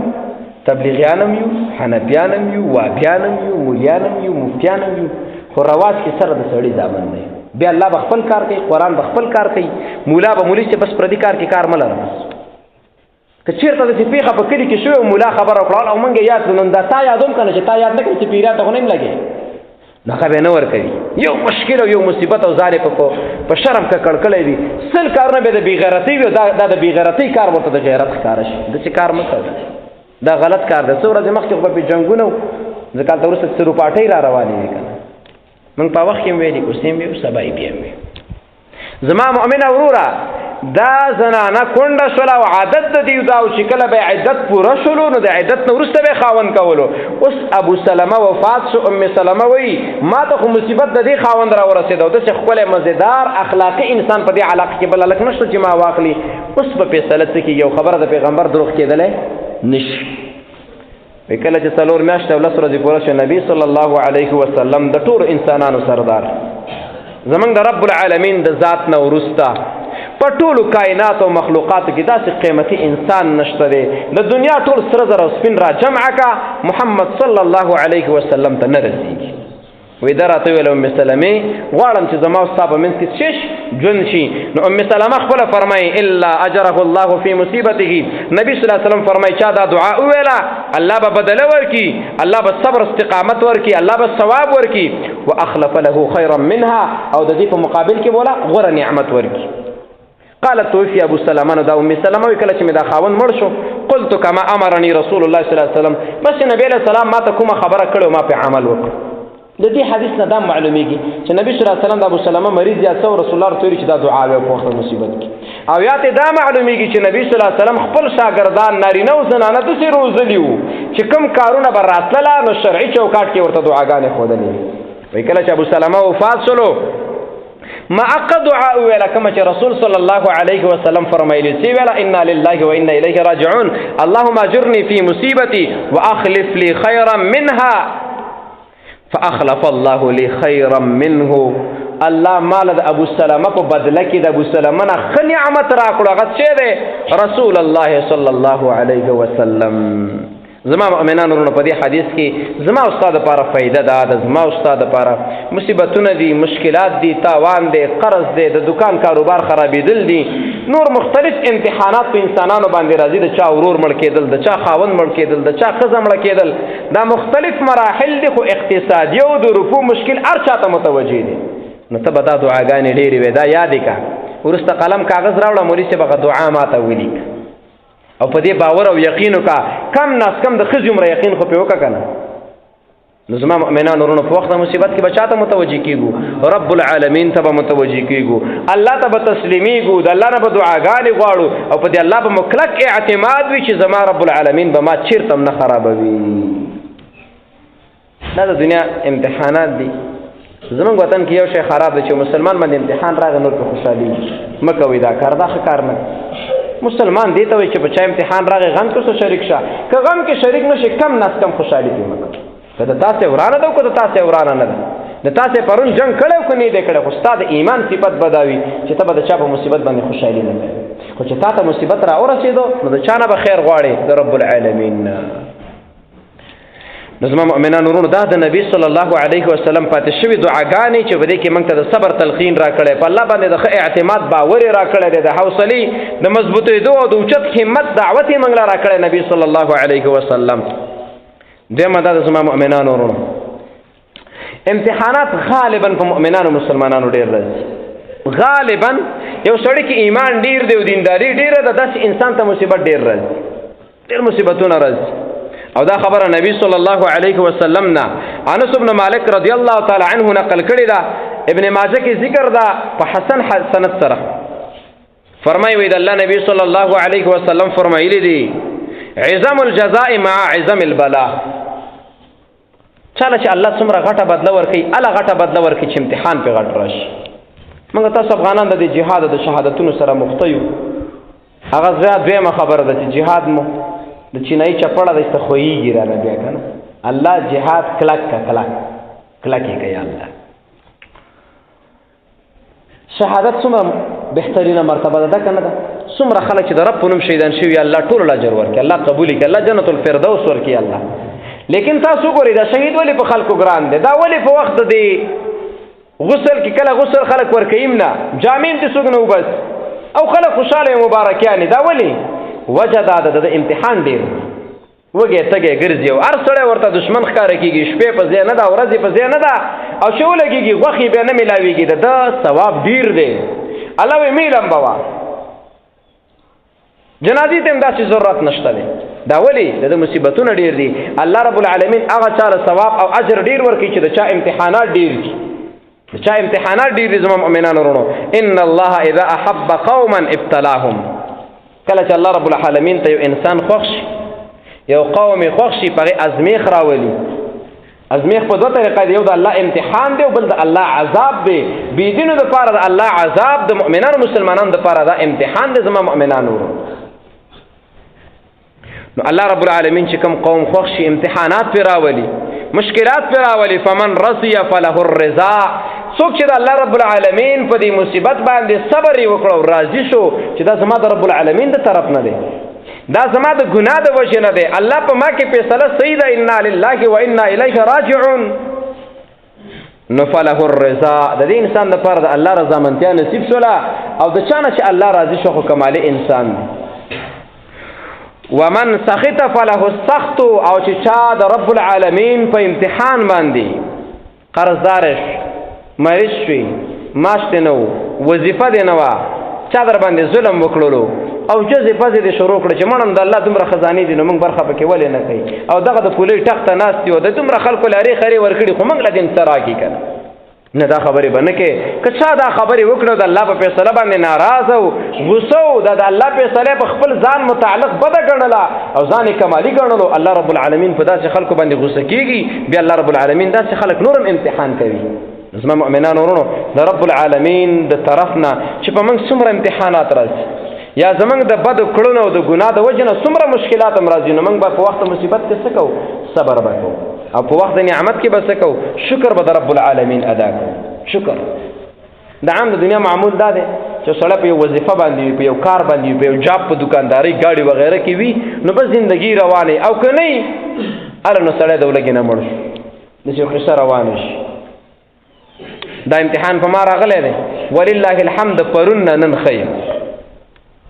تبلیغیان هم یو، حنفیان هم یو، وهابیان هم یو، مولیان هم یو، مفتیان هم یو، خو خو رواج کې سره د سړي ځامن دی بیا الله به خپل کار کوي قرآن به خپل کار کوي مولا به مولي چې بس پردي کار کې کار مه لره که چېرته داسې پېښه په کلي کې شوې مولا خبره وکړه او موږ یې یاد کړو نو دا تا یادوم که نه چې تا یاد نه کړې چې پیریا ته خو نه یم لګې نو هغه به نه ورکوي یو مشکل او یو مصیبت او ځان یې په شرم ککړ کړی وي سل کارونه به د بېغیرتۍ وي دا د بېغیرتۍ کار ورته د غیرت ښکاره شي داسې کار مه کوه دا غلط کار دی څه ورځې مخکې خو به پې جنګونه و ځکه هلته وروسته څه روپاټۍ را روانې وي که نه موږ په وخت کې هم ویلي اوس هم ویو سبا یې بیا هم ویو زما مؤمنه وروره دا زنانه کونډه شوله او عادت د دې دا چې کله به عدت پوره شولو نو د عدت نه وروسته به یې خاوند کولو اوس ابو سلمه وفات شو ام سلمه وایي ما ته خو مصیبت د دې خاوند را ورسېده او داسې ښکلی مزېدار اخلاقي انسان په دې علاقه کې بل هلک نشته چې ما واخلي اوس به فیصله څه کېږي یو خبره د پیغمبر دروغ کېدلی نشي وی کله چې 4 میاشتې او 10 ورځې پوره شو نبي صلی الله علیه وسلم د ټولو انسانانو سردار زمونږ د رب العالمین د ذات نه وروسته په ټولو کائنات او مخلوقاتو کې داسې قیمتي انسان نشته دی د دنیا ټول سره زر او سپین را جمع کا محمد صلی الله علیه وسلم ته نه رسېږي وی دا راته ویل ام سلمې غواړم چې زما او ستا په منځ کې څه ژوند شي نو ام سلمه خپله فرمایي الا اجره الله فی مصیبته نبي صلی الله علیه وسلم فرمایي چا دا دعا وویله الله به بدله ورکي الله به صبر استقامت ورکي الله به ثواب ورکي واخلف له خیرا منها او د دې په مقابل کې بوله غوره نعمت ورکي قالت توفي ابو سلمه نو دا ام سلمه وی کله چې مې دا خاوند مړ شو قلت كما امرني رسول الله صلی الله علیه وسلم بس نبی علیه السلام ما ته کومه خبره کړې ما په عمل وکړ د دې حدیث نه دا معلومیږي چې نبی صلی الله علیه وسلم د ابو سلمه مریض یا څو رسول الله ورته چې دا دعا وکړه په وخت مصیبت کې او یا ته دا معلومیږي چې نبی صلی الله علیه وسلم خپل شاګردان نارینه او زنانه داسې روزلي وو چې کوم کارونه به راتلله نو شرعي چوکاټ کې ورته دعاګانې ښودلې وی کله چې ابو سلمه وفات شولو ما اقا دعا ویلا کما چې رسول صلی الله علیه وسلم فرمایلی سی ویلا انا لله و انا الیه راجعون اللهم اجرني في مصیبتي واخلف لي خيرا منها فاخلف الله لي خيرا منه الله مال د ابو سلمه په بدله کې د ابو سلمه نه ښه نعمت راکړو هغه څه دی رسول الله صلی الله علیه وسلم زما مؤمنان ورونو په دې حدیث کې زما استاد لپاره فائدہ ده زما استاد لپاره مصیبتونه دي مشکلات دي تاوان دي قرض دي د دکان کاروبار خرابېدل دي نور مختلف امتحانات په انسانانو باندې راځي د چا ورور مړ کېدل د چا خاوند مړ کېدل د چا ښځه مړه کېدل دا مختلف مراحل دي خو اقتصادي او د رفو مشکل هر چاته متوجه دي نو ته به دا دعاګانې ډېرې وې دا یادې کا وروسته قلم کاغذ راوړه مولي صاحب هغه دعا ماته ولیک او په دې باور او یقین وکړه کم ناس کم د ښځې عمره یقین خو پې وکړه که نه نو زما مؤمنان ورونو په وخت د مصیبت کې به چا ته متوجه کېږو رب العالمین ته به متوجه کېږو الله ته به تسلیمیږو د الله نه به دعاګانې غواړو او په دې الله به مکلک اعتماد وي چې زما رب العالمین به ما چېرته هم نه خرابوي دا د دنیا امتحانات دي زمونږ وطن کې یو شی خراب دی چې مسلمان باندې امتحان راغی نور پې خوشحالېږي مه کوئ دا کار دا ښه کار نه مسلمان دی ته وایي چې بچا امتحان راغی غم کې څه شریک شه که غم کې شریک نه شي کم ناس کم خوشحالي پې مه کوه که د تاسې ورانه ده او که د تاسې ورانه نه ده د تاسې پرون جنګ کړی او که نه یې دی کړی خو ستا د ایمان صفت به دا وي چې ته به د چا په مصیبت باندې خوشحالي نه کوې خو چې تا ته مصیبت را ورسېدو نو د چا نه به خیر غواړې د رب العالمین نو زما مؤمنان ورونو دا د نبی صلی الله علیه وسلم پاتې شوي دعاګانې چې په دې کې موږ ته د صبر تلقین را کړی په الله باندې د ښه اعتماد باور یې را کړی دی د حوصلې د مضبوطېدو او د اوچت همت دعوت یې موږ له را کړی نبی صلی الله علیه وسلم دویمه دا د زما مؤمنانو ورونو امتحانات غالبا په مؤمنانو مسلمانانو ډېر راځي غالبا یو سړی کې ایمان ډېر دی او دینداري ډېره ده داسې انسان ته مصیبت ډېر راځي ډېر مصیبتونه راځي او دا خبره نبی صلی الله علیه وسلم نه انس بن مالک رضی الله تعالی عنه نقل کړی دا ابن ماجه کې ذکر دا په حسن سند سره فرمایي وی د الله نبی صلی الله علیه وسلم فرمایلی دی عظم الجزاء مع عظم البلاء چاله چې الله څومره غټه بدله ورکوي اله غټه بدله ورکوي چې امتحان پې غټ راشي موږ تاسو افغانان د دې جهاد د شهادتونو سره مخته یو هغه دویمه خبره ده چې جهاد مو د چینایي چپړه د استه خویږي رانه بیا که نه الله جهاد کلک که کلک یې کوي الله شهادت څومره بهترینه مرتبه ده که نه ده څومره خلک چې د رب په نوم شهیدان شوي الله ټول اجر ورکړي الله قبول کړي الله جنت الفردوس ورکړي الله لیکن تاسو ګورئ دا شهید ولې په خلکو ګران دی دا ولې په وخت د غسل کې کله غسل خلک ورکویم نه، جامې ته څوک نه وبس او خلک خوشاله مبارکیانې. دا ولې؟ وجه دا ده د امتحان ډېر وږی تږی ګرځي او هر سړی ورته دشمن ښکاره کېږي، شپې په ځای نه ده، ورځې په ځای نه ده، او چې ولګېږي غوښې بیا نه میلاوېږي، د ده ثواب ډېر دی. الله وایي میلم به وه، جنازې ته هم داسې ضرورت نشته دی. دا ولې؟ د مصیبتونه ډېر دي. الله رب العالمین هغه چا له ثواب او اجر ډېر ورکوي چې د چا امتحانات ډېر دي، د چا امتحانات ډېر دي. زما مؤمنانو ورونو، ان الله اذا احب قوما ابتلاهم، کله چې الله رب العالمین ته یو انسان خوښ شي، یو قوم خوښ شي، په هغې ازمیخ راولي. ازمیخ په دوه طریقه دی، یو د الله امتحان دی او بل د الله عذاب دی. بېدینو دپاره د الله عذاب، د مؤمنانو مسلمانانو دپاره دا امتحان دی. زما مؤمنانو ورونو، نو الله رب العالمین چې کوم قوم خوښ شي امتحانات پرې راولي، مشکلات پرې راولي. فمن رضي فله الرضا، څوک چې د الله رب العالمین په دې مصیبت باندې صبر یې وکړ او راضي شو چې دا زما د رب العالمین د طرف نه دی، دا زما د ګناه د وجې نه دی، الله په ما کې فیصله صحیح ده، انا لله و انا الیه راجعون، نو فله الرضا. د دې انسان دپاره د الله رضامندتیا نصیب شوله، او د چا نه چې الله راضي شو خو کمالي انسان دی. ومن سخط فله السخط، او چې چا د رب العالمین په امتحان باندې قرضدارش، مریض شوي، معاش دې نه و، وظیفه دې نه وه، چا در باندې ظلم وکړلو او جزې پزې دې شروع کړه چې مړم د الله دومره خزانې دي نو موږ برخه پکې ولې نه کوي، او دغه د پولۍ ټق ته ناست دي او د دومره خلکو لارې خرې ورکړي خو موږ له دې څه راکړي که نه، دا خبرې به نه کوې. که چا دا خبرې وکړه د الله په فیصله باندې ناراضه و، غوسه و، د الله فیصله په خپل ځان متعلق بده ګڼله او ځان یې کمالي ګڼلو، الله رب العالمین په داسې خلکو باندې غوسه کېږي. بیا الله رب العالمین داسې خلک نورم امتحان کوي. زما مؤمنانو ورونو، د رب العالمین د طرف نه چې په موږ څومره امتحانات راځي، یا زمونږ د بدو کړنو او د ګناه د وجې نه څومره مشکلات هم راځي، نو موږ به په وخت مصیبت کې څه کوو؟ صبر به کوو، او په وخت د نعمت کې به څه کوو؟ شکر به د رب العالمین ادا کوو. شکر د عام د دنیا معمول دا دی چې سړی په یو وظیفه باندې وي، په یو کار باندې وي، په یو جاب، په دکاندارۍ، ګاډي وغیره کې وي، نو بس زندګي روانه، او که نه وي هله نو سړی د ولږې نه مړ شو، داسې یو قصه روانه شي. دا امتحان په ما راغلی دی ولله الحمد. پرون نه نن ښه یم.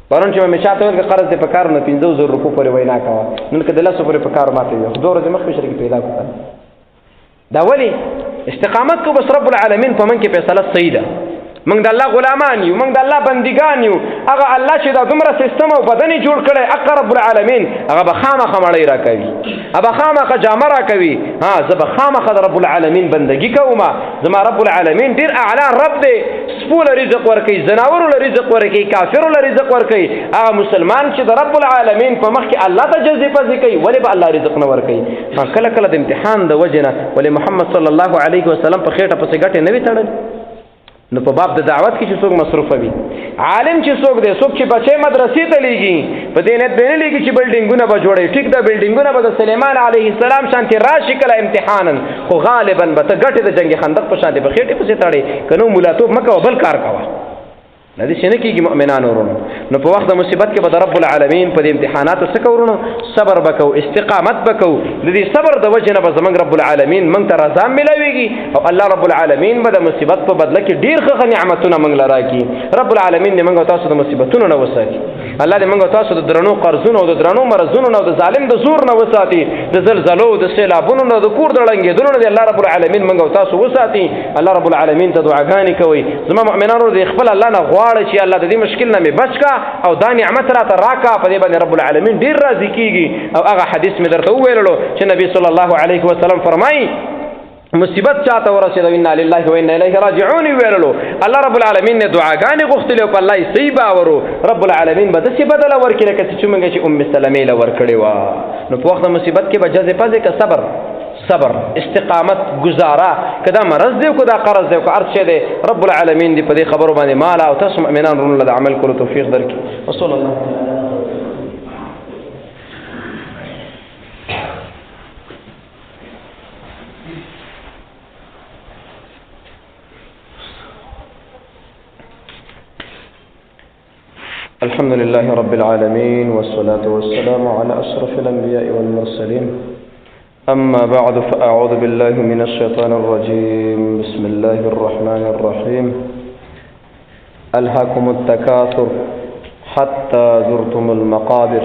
پرون چې مې چاته ویل که قرض دې په کار نه 500 روپو پورې وینا کوه، نن که د 10 پورې په کار ماته وي، خو 2 ورځې مخکې شرکې پیدا کړه. دا ولې؟ استقامت کو بس رب العالمین په من کې فیصله صحیح ده. موږ د الله غلامان یو، موږ د الله بندګان یو. هغه الله چې دا دومره سیستم او بدن جوړ کړی، حق رب العالمین هغه به خامخا مړی را کوي، هغه به خامخا جامه را کوي. ها زه به خامخا د رب العالمین بندګي کوم. زما رب العالمین ډېر اعلی رب دی، سپو له رزق ورکوي، ځناورو له رزق ورکوي، کافرو له رزق ورکوي. هغه مسلمان چې د رب العالمین په مخ کې الله ته جزې پزې کوي، ولې به الله رزق نه ورکوي؟ کله کله د امتحان د وجې نه ولې محمد صلی الله علیه وسلم په خېټه پسې ګټې نه وي تړلې. نو په باب د دعوت کې چې څوک مصروفه وي، عالم چې څوک دی، څوک چې بچی مدرسې ته لیږي، په دې نیت به نه لیږي چې بلډینګونه به جوړوي. ټیک ده، بلډینګونه به د سلیمان علیه السلام شانتې راشي کله امتحانا، خو غالبا به ته ګټې د جنګ خندق په شانتې په خېټې پسې تړې، که نو ملاتوب مه کوه، بل کار کوه. نه دې نه کېږي مؤمنانو ورونو. نو په وخت د مصیبت کې به د رب العالمین په دې امتحاناتو څه کوو ورونو؟ صبر به کوو، استقامت به کوو. د دې صبر د وجې نه به زموږ رب العالمین موږ ته رضا میلاویږي، او الله رب العالمین به د مصیبت په بدله کې ډېر ښه نعمتونه موږ له راکړي. رب العالمین دې موږ او تاسو د مصیبتونو نه وساتي. الله دې موږ او تاسو د درنو قرضونو او د درنو مرضونو نه او د ظالم د زور نه وساتي، د زلزلو، د سیلابونو نه، د کور د ړنګېدلو نه دې الله رب العالمین موږ او تاسو وساتي. الله رب العالمین ته دعاګانې کوئ. زما مؤمنانو دې خپل الله نه غواړئ چې الله د دې مشکل نه مې بچ کا او دا نعمت راته راکا، په دې باندې رب العالمین ډېر راضي کېږي. او هغه حدیث مې درته وویلو چې نبی صلی الله علیه وسلم فرمایي مصیبت چاته ورسېده انا لله و انا الیه راجعون ویلو، الله رب العالمین نه دعاګانې غوښتلې او په الله یې صحیح باور و، رب العالمین به داسې بدله ورکړي لکه چې موږ چې ام سلمې له ورکړې وه. نو په وخت د مصیبت کې به جزې پزې که صبر، استقامت، گزاره، که دا مرض دی او که دا قرض دی او که هر څه دی، رب العالمین دې په دې خبرو باندې ماله او تاسو مؤمنان ورونو له د عمل کولو توفیق درکړي. وصلی الله الحمد لله رب العالمين والصلاة والسلام على أشرف الأنبياء والمرسلين أما بعد فأعوذ بالله من الشيطان الرجيم بسم الله الرحمن الرحيم ألهاكم التكاثر حتى زرتم المقابر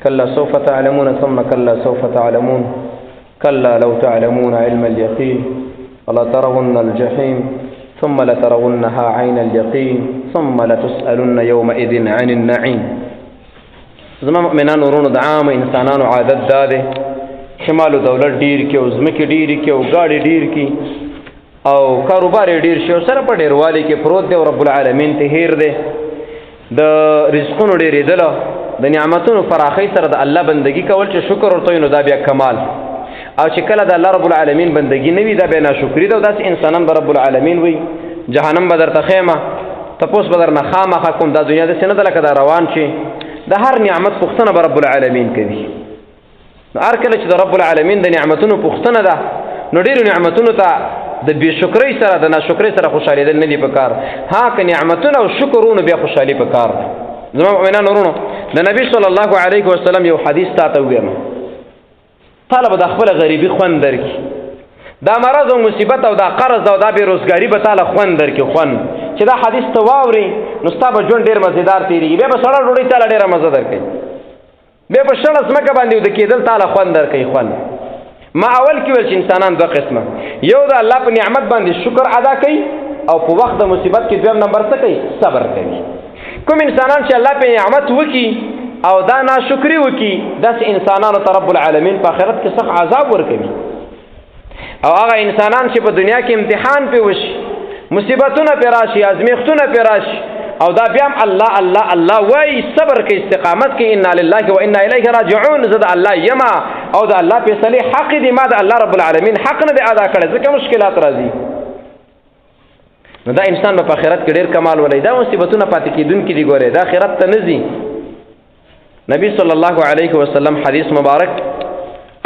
كلا سوف تعلمون ثم كلا سوف تعلمون كلا لو تعلمون علم اليقين ولترون الجحيم ثم لترونها عين اليقين ثم لتسألن يومئذ عن النعيم. زما مؤمنان ورونو د عام انسانانو عادت داده شمال دولت ډیر کې او ځمکې ډیر کې او ګاډي ډیر کې او کاروبار ډیر شي او سره په ډیروالی کې پروت دی او رب العالمین ته هیر دی د رزقونو ډیرېدل د نعمتونو فراخۍ سره د الله بندگی کول چې شکر ورته نو دا بیا کمال او چې کله د الله رب العالمین بندگی نه وي دا بیا ناشکري ده او داسې انسانان به رب العالمین وي جهنم به درته خیمه تپوس به درنه خامخه کوم دا دنیا داسې نه ده لکه دا روان شي د هر نعمت پوښتنه به رب العالمین کوي. نو هر کله چې د رب العالمین د نعمتونو پوښتنه ده نو ډېرو نعمتونو ته د بېشکرۍ سره د ناشکرۍ سره خوشحالېدل نه دي په کار. ها که نعمتونه او شکر ونو بیا خوشحالي په کار ده. زما مؤمنان ورونو د نبي صلی الله علیه وسلم یو حدیث تا ته ووایم تاله به د خپله غریبي خوند درکړي دا مرض او مصیبت او دا قرض او دا بېروزګاري به تاله خوند درکړي خوند چې دا حدیث ته واورې نو ستا به ژوند ډېر مزېدار تېرېږي بیا به سړه ډوډۍ تاله ډېره مزه درکوي بیا په شړه ځمکه باندې وده کېدل تاله خوند درکوي خوند. ما اول کې ویل چې انسانان دوه قسمه یو د الله په نعمت باندې شکر ادا کوي او په وخت د مصیبت کې دویم نمبر څه کوي صبر کوي. کوم انسانان چې الله په نعمت وکړي او دا ناشکري وکړي داسې انسانانو ته رب العالمین په آخرت کې سخت عذاب ورکوي. او هغه انسانان چې په دنیا کې امتحان پې وشي مصیبتونه پې راشي ازمیښتونه پې راشي او دا بیا هم الله الله الله وایي صبر کوي استقامت کوي انا لله و انا الیه راجعون زه د الله یما او د الله فیصلې حق دي ما د الله رب العالمین حق نه دی ادا کړی ځکه مشکلات راځي. نو دا انسان به په آخرت کې ډېر کمال ولري. دا مصیبتونه پاتې کېدونکي دي ګورئ دا آخرت ته نه ځي. نبی صلی الله علیه وسلم حدیث مبارک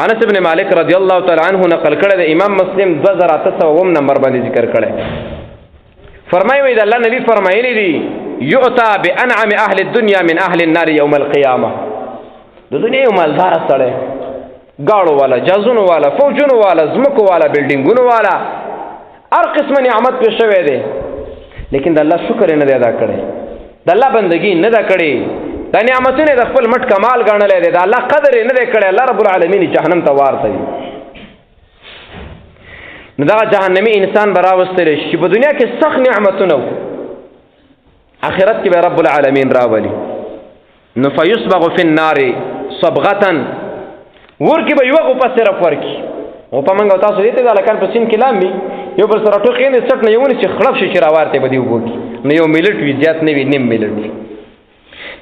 انس ابن مالک رضی الله تعالی عنه نقل کړی د امام مسلم 2800 نمبر باندې ذکر کړی. فرمایي د الله نبی فرمایلی دي یؤتا بانعم اهل الدنيا من اهل النار یوم القیامه. د دنیا یو مالدار سړی گاړو والا جهازونو والا فوجونو والا ځمکو والا بلډینګونو والا هر قسمه نعمت پې شوی دی لیکن د الله شکر یې نه دی ادا کړی د الله بندګي نه ده کړې دا نعمتونه د خپل مټ کمال ګڼلی دی د الله قدر یې نه دی کړی الله رب العالمین جهنم ته وارتوي. نو دغه جهنمي انسان به راوستلی شي چې په دنیا کې سخت نعمتونه و آخرت کې به رب العالمین راولي. نو فیصبغ فی النار صبغة ور کې به یوه غوپه صرف ورکړي غوپه موږ او تاسو دې ته د هلکان په سیند کې لامبي یو بل سره ټوقېنې څټ نه یې ونیسي چې خړپ شي چې راوارتی به دې اوبو کې نو یو ملټ وي زیات نه وي نیم ملټ وي.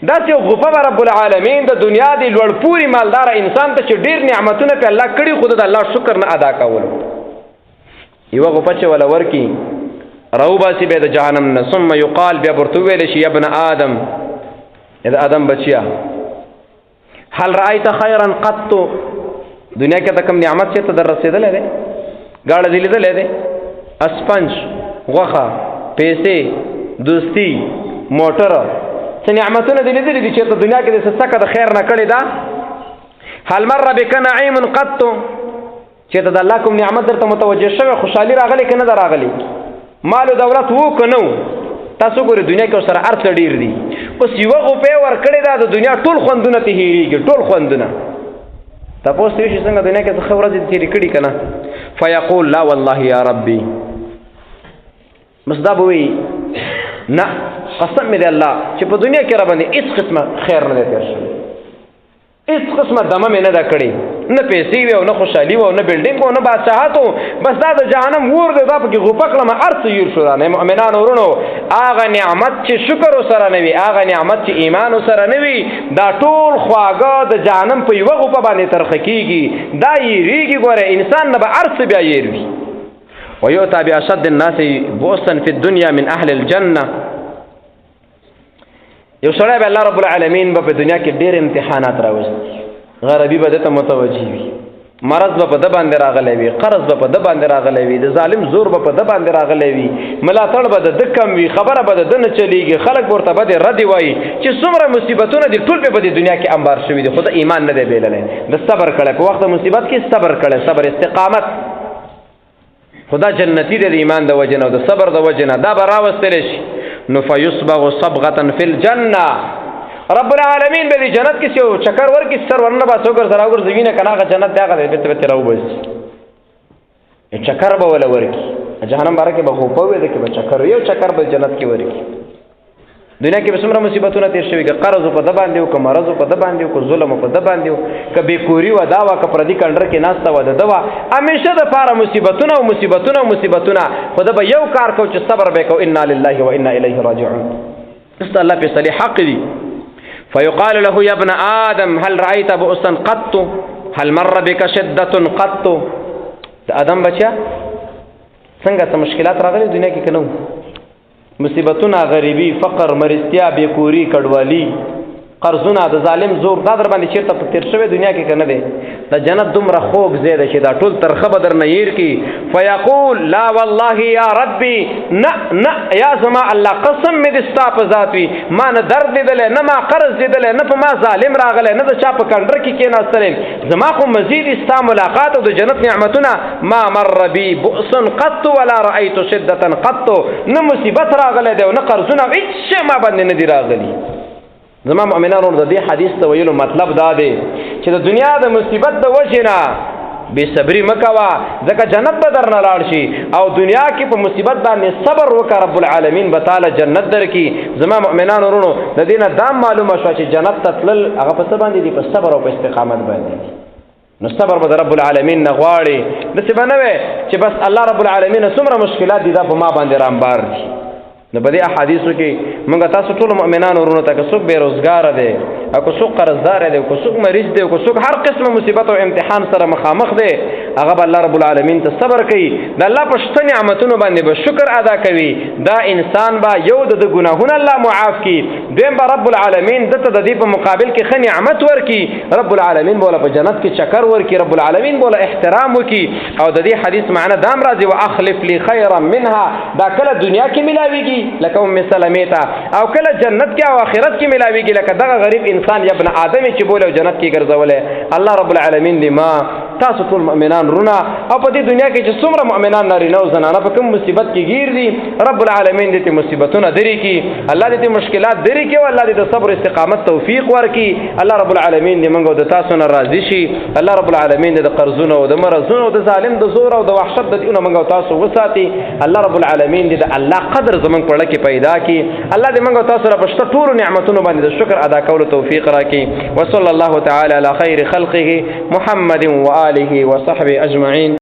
داسې یو غوپه به رب العالمین د دنیا د لوړ پورې مالداره انسان ته چې ډېر نعمتونه پې الله کړي خو د الله شکر نه ادا کولو یوه غوپه چې وله ورکي راوباسي بیا د جهنم نه ثم یقال بیا ورته وویلی شي یا ابن آدم یا د آدم بچیا هل رأیت خیرا قط دنیا کې ته کوم نعمت چې ته در رسېدلی دی ګاډه دې لیدلی دی اسپنج غوښه پیسې دوستي موټر څه نعمتونه دې لیدلي دي چې ته دنیا کې دې څه د خیر نه کړې ده. هل مر بک نعیم قط چې ته د الله کوم نعمت درته متوجه شوی خوشحالي راغلی که نه ده راغلی مال و دولت وو که نه و تاسو ګورئ دنیا کې ورسره هر څه ډېر دي اوس یوه غوپۍ ورکړې ده د دنیا ټول خوندونه ته هېرېږي ټول خوندونه تپوس ته وشي څنګه دنیا کې څه ښه ورځې تېرې کړي که نه فیقول لا والله یا ربي بس دا به وایي نه قسم مې دی الله چې په دنیا کې را باندې هېڅ قسمه خیر نه دی تېر شوی هېڅ قسمه دمه مې نه ده کړې نه پیسې وي او نه خوشحالي وه او نه بلډینګ و نه بادشاهت و بس دا د جهنم ور دی دا پکې غوپه کړمه هر څه هېر شو رانه مؤمنانو ورونو هغه نعمت چې شکر ورسره نه وي هغه نعمت چې ایمان ورسره نه وي دا ټول خواږه د جهنم په یوه غوپه باندې ترخه کېږي دا هېرېږي ګوره انسان نه به هر څه بیا هېر وي. ویؤتی باشد الناس بؤسا فی الدنیا من اهل الجنه یو سړی به الله رب العالمین به په دنیا کې ډېر امتحانات راوستي غریبي به دته متوجه وي مرض به په د باندې راغلی وي، قرض به په د باندې راغلی وي، د ظالم زور به په د باندې راغلی وي، ملاتړ به د ده کم وي، خبره به د ده نه چلېږي، خلک ورته به دې ردې وایي چې څومره مصیبتونه دي ټول په دې دنیا کې انبار شوي دي، خو د ایمان نه دی بېللی، د صبر کړی په وخت د مصیبت کې صبر کړی، صبر استقامت، خدا جنتی دی د ایمان د وجې نه او د صبر د وجې نه دا به راوستلی شي. نو فیصبغ صبغة فی الجنه، رب العالمین به دې جنت کې یو چکر ورکړي، سر ورنه باسي وګرځه راوګرځوي نه که نه هغه جنت دی هغه دی بېرته بېرته راوباسي، چکر به وله ورکړي. جهنم باره کې به غوپه وي ده کې به چکر یو چکر به جنت کې ورکړي. دنیا کې به څومره مصیبتونه تېر شوي، که قرض په ده باندې وو، که مرض په ده باندې وو، که ظلم په ده باندې وو، که بېکوري وه دا وه، که پردي کنډر کې ناسته وه د ده وه، همیشه دپاره مصیبتونه او مصیبتونه او مصیبتونه، خو ده به یو کار کو چې صبر به کو. انا لله و انا الیه راجعون. دسته الله فیصلې حق دي. فیقال له یا ابن آدم هل رأیت بؤسا قط هل مر بک شدة قط. د آدم بچیا څنګه څه مشکلات راغلي دنیا کې که نه مصیبتونه، غریبي، فقر، مرستیا، بېکوري، کډوالي، قرضونه، د ظالم زور، دا در باندې چېرته په تېر شوی دنیا کې که نه دی؟ د جنت دومره خوږ ځای دی چې دا ټول ترخه به درنه هېر کړي. فیقول لا والله یا ربي، نه نه یا زما الله قسم مې دې ستا په ذات وي، ما نه درد لیدلی، نه ما قرض لیدلی، نه په ما ظالم راغلی، نه د چا په کنډر کې کېناستلی، زما خو مزید ستا ملاقات او د جنت نعمتونه. ما مر بي بؤس قط ولا رأيت شدة قط، نه مصیبت راغلی دی او نه قرضونه، هېڅ شی ما باندې نه دي راغلي. زما مؤمنانو د دې حدیث ته ویلو مطلب دا دی چې د دنیا د مصیبت د وجې نه بې صبري مه کوه، ځکه جنت به درنه لاړ شي، او دنیا کې په مصیبت باندې صبر وکړه، رب العالمین به تعالی جنت درکړي. زما مؤمنانو ورونو د دې نه دا معلومه شوه چې جنت ته تلل هغه په څه باندې دي؟ په صبر او په استقامت باندې دي. نو صبر به د رب العالمین نه غواړي، داسې به نه وی چې بس الله رب العالمین څومره مشکلات دي دا په ما باندې رامبار دي. نو په دې احادیثو کې موږ تاسو ټول مؤمنانو ورونو ته که څوک بېروزګاره دی او که څوک قرضدار دی او که څوک مریض دی او که څوک هر قسمه مصیبت او امتحان سره مخامخ دی، هغه به الله رب العالمین ته صبر کوي، د الله په شته نعمتونو باندې به شکر ادا کوي. دا انسان به یو د ګناهونه الله معاف کړي، دویم به رب العالمین دته د دې په مقابل کې ښه نعمت ورکړي، رب العالمین بوله په جنت کې چکر ورکړي، رب العالمین بوله احترام وکړي. او د دې حدیث معنی دام راځي واخلف لي خیرا منها، دا کله دنیا کې ملاویږي لکه ام سلمې ته، او کله جنت کې او آخرت کې ملاویږي لکه دغه غریب انسان یا ابن آدم چې بوله جنت کې ګرځولی. الله رب العالمین دې ما تاسو ټول مؤمنان رونه او په دې دنیا کې چې څومره مؤمنان نارینه او زنانه په کوم مصیبت کې گیر دي، رب العالمین دې مصیبتونه لرې کړي، الله دې مشکلات لرې کړي، او الله دې د صبر استقامت توفیق ورکړي. الله رب العالمین دې موږ او د تاسو نه راضي شي. الله رب العالمین دې د قرضونو او د مرضونو او د ظالم د زور او د وحشت د دینه موږ او تاسو وساتي. الله رب العالمین دې د الله قدر زموږ په لکه پیدا کړي. الله دې موږ او تاسو را پښته ټول نعمتونو باندې د شکر ادا کولو توفیق راکړي. وصلی الله تعالی علی خیر خلقه محمد و آله و صحبه اجمعین.